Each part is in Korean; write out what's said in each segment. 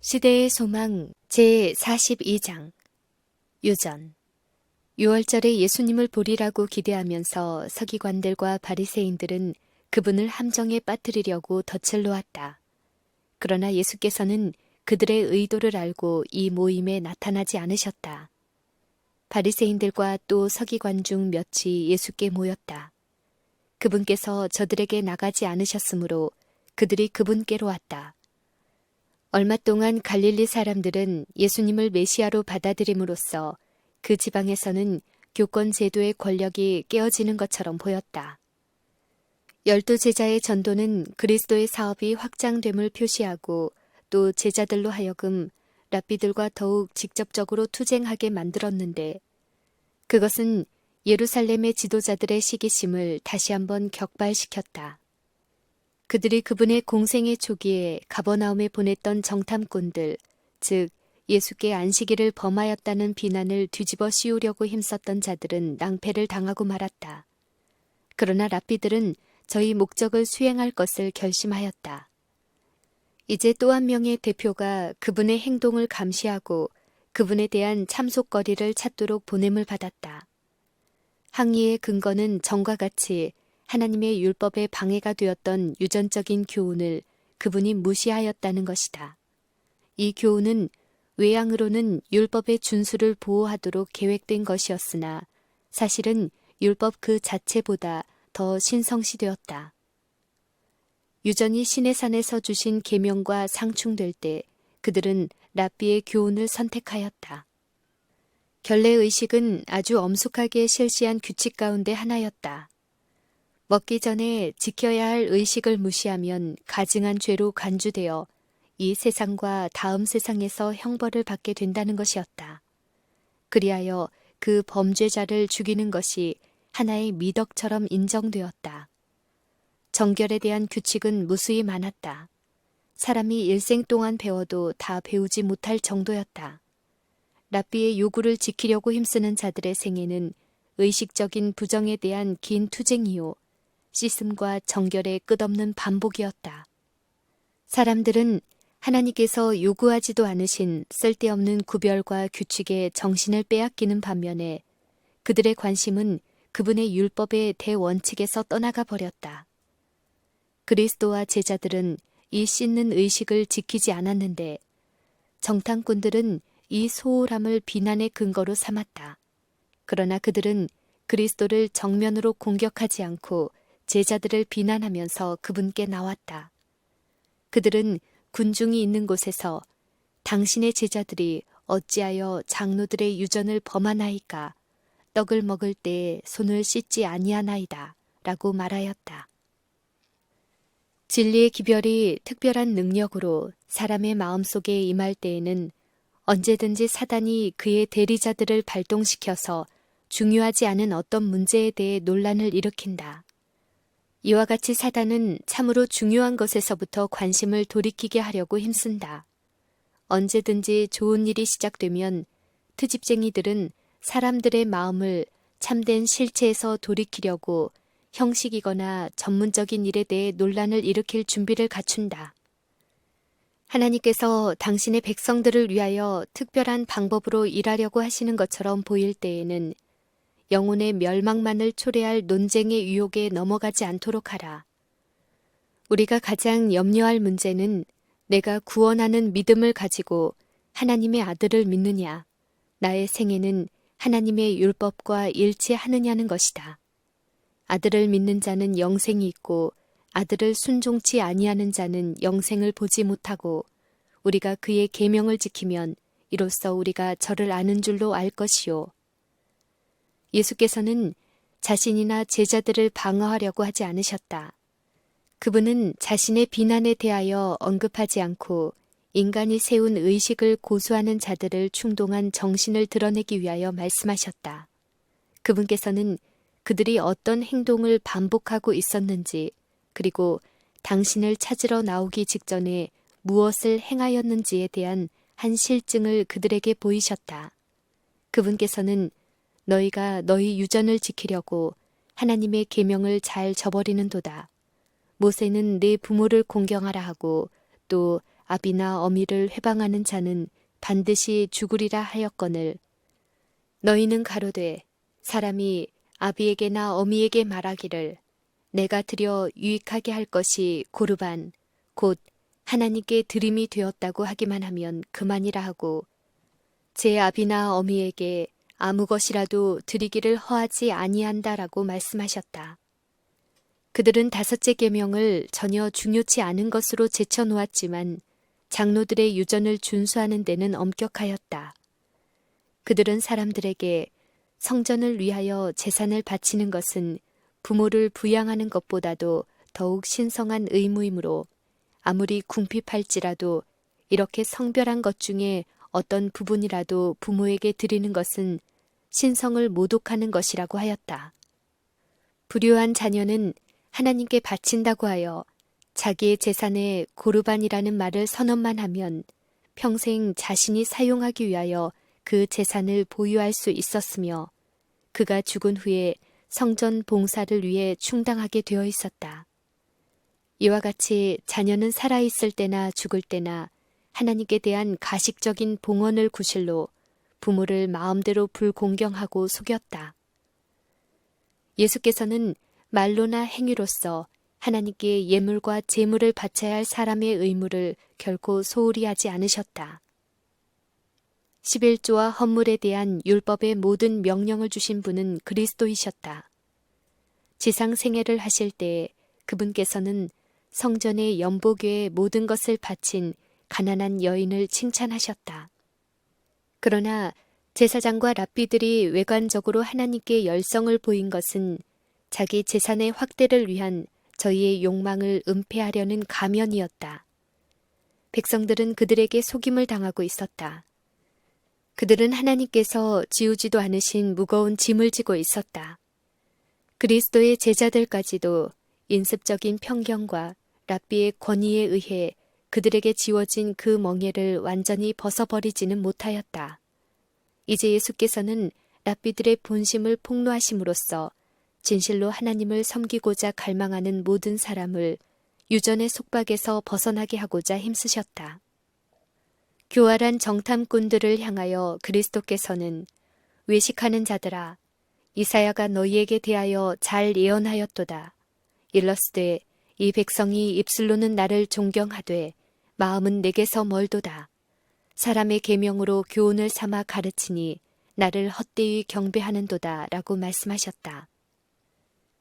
시대의 소망 제42장 유전 6월절에 예수님을 보리라고 기대하면서 서기관들과 바리새인들은 그분을 함정에 빠뜨리려고 덫을 놓았다. 그러나 예수께서는 그들의 의도를 알고 이 모임에 나타나지 않으셨다. 바리새인들과 또 서기관 중 몇이 예수께 모였다. 그분께서 저들에게 나가지 않으셨으므로 그들이 그분께로 왔다. 얼마 동안 갈릴리 사람들은 예수님을 메시아로 받아들임으로써 그 지방에서는 교권 제도의 권력이 깨어지는 것처럼 보였다. 12제자의 전도는 그리스도의 사업이 확장됨을 표시하고 또 제자들로 하여금 랍비들과 더욱 직접적으로 투쟁하게 만들었는데 그것은 예루살렘의 지도자들의 시기심을 다시 한번 격발시켰다. 그들이 그분의 공생의 초기에 가버나움에 보냈던 정탐꾼들, 즉 예수께 안식일을 범하였다는 비난을 뒤집어 씌우려고 힘썼던 자들은 낭패를 당하고 말았다. 그러나 랍비들은 저희 목적을 수행할 것을 결심하였다. 이제 또 한 명의 대표가 그분의 행동을 감시하고 그분에 대한 참속거리를 찾도록 보냄을 받았다. 항의의 근거는 전과 같이 하나님의 율법에 방해가 되었던 유전적인 교훈을 그분이 무시하였다는 것이다. 이 교훈은 외양으로는 율법의 준수를 보호하도록 계획된 것이었으나 사실은 율법 그 자체보다 더 신성시되었다. 유전이 시내산에서 주신 계명과 상충될 때 그들은 랍비의 교훈을 선택하였다. 결례의식은 아주 엄숙하게 실시한 규칙 가운데 하나였다. 먹기 전에 지켜야 할 의식을 무시하면 가증한 죄로 간주되어 이 세상과 다음 세상에서 형벌을 받게 된다는 것이었다. 그리하여 그 범죄자를 죽이는 것이 하나의 미덕처럼 인정되었다. 정결에 대한 규칙은 무수히 많았다. 사람이 일생 동안 배워도 다 배우지 못할 정도였다. 랍비의 요구를 지키려고 힘쓰는 자들의 생애는 의식적인 부정에 대한 긴 투쟁이요. 씻음과 정결의 끝없는 반복이었다. 사람들은 하나님께서 요구하지도 않으신 쓸데없는 구별과 규칙에 정신을 빼앗기는 반면에 그들의 관심은 그분의 율법의 대원칙에서 떠나가 버렸다. 그리스도와 제자들은 이 씻는 의식을 지키지 않았는데 정탐꾼들은 이 소홀함을 비난의 근거로 삼았다. 그러나 그들은 그리스도를 정면으로 공격하지 않고 제자들을 비난하면서 그분께 나왔다. 그들은 군중이 있는 곳에서 당신의 제자들이 어찌하여 장로들의 유전을 범하나이까 떡을 먹을 때에 손을 씻지 아니하나이다 라고 말하였다. 진리의 기별이 특별한 능력으로 사람의 마음속에 임할 때에는 언제든지 사단이 그의 대리자들을 발동시켜서 중요하지 않은 어떤 문제에 대해 논란을 일으킨다. 이와 같이 사단은 참으로 중요한 것에서부터 관심을 돌이키게 하려고 힘쓴다. 언제든지 좋은 일이 시작되면 트집쟁이들은 사람들의 마음을 참된 실체에서 돌이키려고 형식이거나 전문적인 일에 대해 논란을 일으킬 준비를 갖춘다. 하나님께서 당신의 백성들을 위하여 특별한 방법으로 일하려고 하시는 것처럼 보일 때에는 영혼의 멸망만을 초래할 논쟁의 유혹에 넘어가지 않도록 하라. 우리가 가장 염려할 문제는 내가 구원하는 믿음을 가지고 하나님의 아들을 믿느냐, 나의 생애는 하나님의 율법과 일치하느냐는 것이다. 아들을 믿는 자는 영생이 있고 아들을 순종치 아니하는 자는 영생을 보지 못하고 우리가 그의 계명을 지키면 이로써 우리가 저를 아는 줄로 알 것이요. 예수께서는 자신이나 제자들을 방어하려고 하지 않으셨다. 그분은 자신의 비난에 대하여 언급하지 않고 인간이 세운 의식을 고수하는 자들을 충동한 정신을 드러내기 위하여 말씀하셨다. 그분께서는 그들이 어떤 행동을 반복하고 있었는지 그리고 당신을 찾으러 나오기 직전에 무엇을 행하였는지에 대한 한 실증을 그들에게 보이셨다. 그분께서는 너희가 너희 유전을 지키려고 하나님의 계명을 잘 저버리는도다. 모세는 네 부모를 공경하라 하고 또 아비나 어미를 회방하는 자는 반드시 죽으리라 하였거늘 너희는 가로되 사람이 아비에게나 어미에게 말하기를 내가 드려 유익하게 할 것이 고르반 곧 하나님께 드림이 되었다고 하기만 하면 그만이라 하고 제 아비나 어미에게 아무 것이라도 드리기를 허하지 아니한다라고 말씀하셨다. 그들은 다섯째 계명을 전혀 중요치 않은 것으로 제쳐놓았지만 장로들의 유전을 준수하는 데는 엄격하였다. 그들은 사람들에게 성전을 위하여 제산을 바치는 것은 부모를 부양하는 것보다도 더욱 신성한 의무이므로 아무리 궁핍할지라도 이렇게 성별한 것 중에 어떤 부분이라도 부모에게 드리는 것은 신성을 모독하는 것이라고 하였다. 불효한 자녀는 하나님께 바친다고 하여 자기의 재산에 고르반이라는 말을 선언만 하면 평생 자신이 사용하기 위하여 그 재산을 보유할 수 있었으며 그가 죽은 후에 성전 봉사를 위해 충당하게 되어 있었다. 이와 같이 자녀는 살아있을 때나 죽을 때나 하나님께 대한 가식적인 봉헌을 구실로 부모를 마음대로 불공경하고 속였다. 예수께서는 말로나 행위로서 하나님께 예물과 제물을 바쳐야 할 사람의 의무를 결코 소홀히 하지 않으셨다. 11조와 헌물에 대한 율법의 모든 명령을 주신 분은 그리스도이셨다. 지상 생애를 하실 때에 그분께서는 성전의 연복외의 모든 것을 바친 가난한 여인을 칭찬하셨다. 그러나 제사장과 랍비들이 외관적으로 하나님께 열성을 보인 것은 자기 재산의 확대를 위한 저희의 욕망을 은폐하려는 가면이었다. 백성들은 그들에게 속임을 당하고 있었다. 그들은 하나님께서 지우지도 않으신 무거운 짐을 지고 있었다. 그리스도의 제자들까지도 인습적인 편견과 랍비의 권위에 의해 그들에게 지워진 그 멍에를 완전히 벗어버리지는 못하였다. 이제 예수께서는 랍비들의 본심을 폭로하심으로써 진실로 하나님을 섬기고자 갈망하는 모든 사람을 유전의 속박에서 벗어나게 하고자 힘쓰셨다. 교활한 정탐꾼들을 향하여 그리스도께서는 외식하는 자들아 이사야가 너희에게 대하여 잘 예언하였도다. 일러스되 이 백성이 입술로는 나를 존경하되 마음은 내게서 멀도다. 사람의 계명으로 교훈을 삼아 가르치니 나를 헛되이 경배하는도다 라고 말씀하셨다.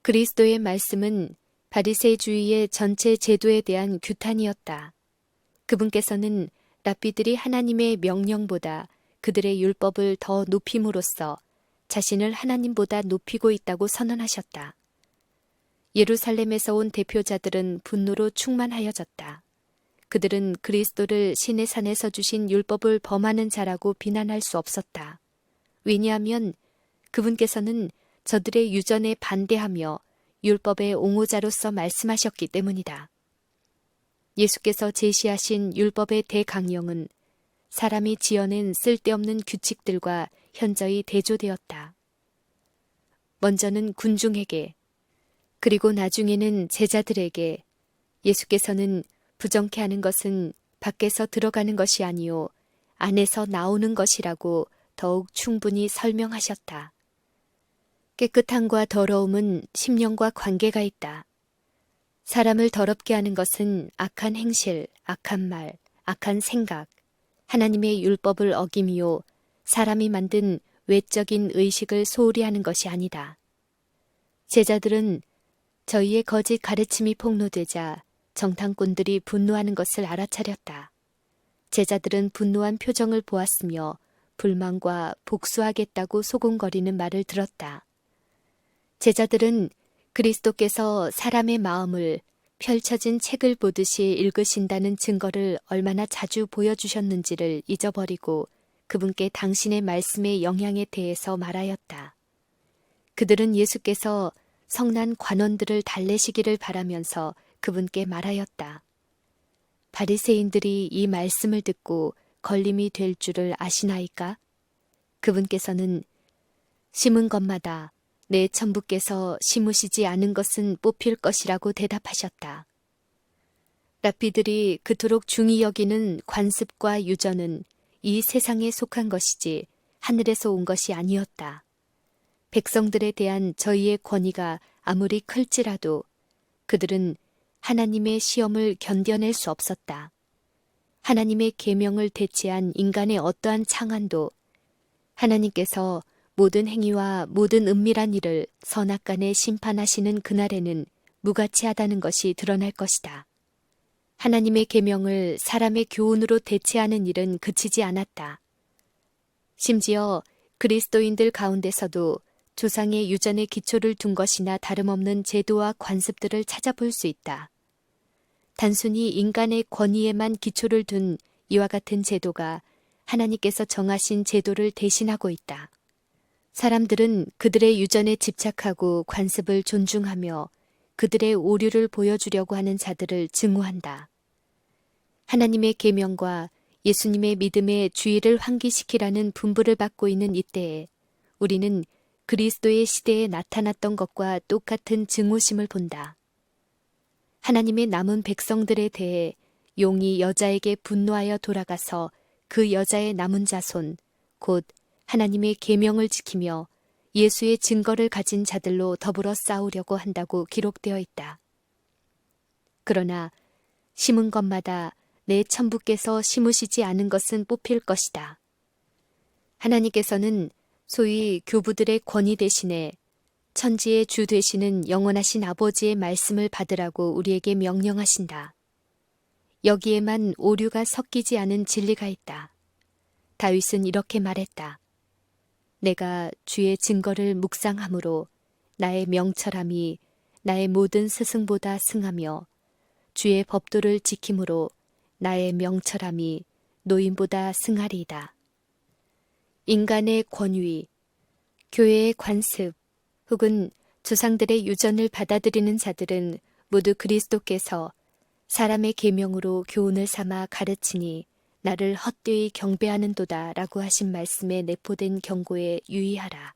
그리스도의 말씀은 바리새주의의 전체 제도에 대한 규탄이었다. 그분께서는 랍비들이 하나님의 명령보다 그들의 율법을 더 높임으로써 자신을 하나님보다 높이고 있다고 선언하셨다. 예루살렘에서 온 대표자들은 분노로 충만하여졌다. 그들은 그리스도를 시내 산에서 주신 율법을 범하는 자라고 비난할 수 없었다. 왜냐하면 그분께서는 저들의 유전에 반대하며 율법의 옹호자로서 말씀하셨기 때문이다. 예수께서 제시하신 율법의 대강령은 사람이 지어낸 쓸데없는 규칙들과 현저히 대조되었다. 먼저는 군중에게 그리고 나중에는 제자들에게 예수께서는 부정케 하는 것은 밖에서 들어가는 것이 아니요 안에서 나오는 것이라고 더욱 충분히 설명하셨다. 깨끗함과 더러움은 심령과 관계가 있다. 사람을 더럽게 하는 것은 악한 행실, 악한 말, 악한 생각, 하나님의 율법을 어김이요 사람이 만든 외적인 의식을 소홀히 하는 것이 아니다. 제자들은 저희의 거짓 가르침이 폭로되자 정탐꾼들이 분노하는 것을 알아차렸다. 제자들은 분노한 표정을 보았으며 불만과 복수하겠다고 소곤거리는 말을 들었다. 제자들은 그리스도께서 사람의 마음을 펼쳐진 책을 보듯이 읽으신다는 증거를 얼마나 자주 보여주셨는지를 잊어버리고 그분께 당신의 말씀의 영향에 대해서 말하였다. 그들은 예수께서 성난 관원들을 달래시기를 바라면서 그분께 말하였다. 바리새인들이 이 말씀을 듣고 걸림이 될 줄을 아시나이까? 그분께서는 심은 것마다 내 천부께서 심으시지 않은 것은 뽑힐 것이라고 대답하셨다. 랍비들이 그토록 중히 여기는 관습과 유전은 이 세상에 속한 것이지 하늘에서 온 것이 아니었다. 백성들에 대한 저희의 권위가 아무리 클지라도 그들은 하나님의 시험을 견뎌낼 수 없었다. 하나님의 계명을 대체한 인간의 어떠한 창안도 하나님께서 모든 행위와 모든 은밀한 일을 선악간에 심판하시는 그날에는 무가치하다는 것이 드러날 것이다. 하나님의 계명을 사람의 교훈으로 대체하는 일은 그치지 않았다. 심지어 그리스도인들 가운데서도 조상의 유전에 기초를 둔 것이나 다름없는 제도와 관습들을 찾아볼 수 있다. 단순히 인간의 권위에만 기초를 둔 이와 같은 제도가 하나님께서 정하신 제도를 대신하고 있다. 사람들은 그들의 유전에 집착하고 관습을 존중하며 그들의 오류를 보여주려고 하는 자들을 증오한다. 하나님의 계명과 예수님의 믿음의 주의를 환기시키라는 분부를 받고 있는 이때에 우리는 그리스도의 시대에 나타났던 것과 똑같은 증오심을 본다. 하나님의 남은 백성들에 대해 용이 여자에게 분노하여 돌아가서 그 여자의 남은 자손, 곧 하나님의 계명을 지키며 예수의 증거를 가진 자들로 더불어 싸우려고 한다고 기록되어 있다. 그러나 심은 것마다 내 천부께서 심으시지 않은 것은 뽑힐 것이다. 하나님께서는 소위 교부들의 권위 대신에 천지의 주 되시는 영원하신 아버지의 말씀을 받으라고 우리에게 명령하신다. 여기에만 오류가 섞이지 않은 진리가 있다. 다윗은 이렇게 말했다. 내가 주의 증거를 묵상함으로 나의 명철함이 나의 모든 스승보다 승하며 주의 법도를 지킴으로 나의 명철함이 노인보다 승하리이다. 인간의 권위, 교회의 관습, 혹은 조상들의 유전을 받아들이는 자들은 모두 그리스도께서 사람의 계명으로 교훈을 삼아 가르치니 나를 헛되이 경배하는도다 라고 하신 말씀에 내포된 경고에 유의하라.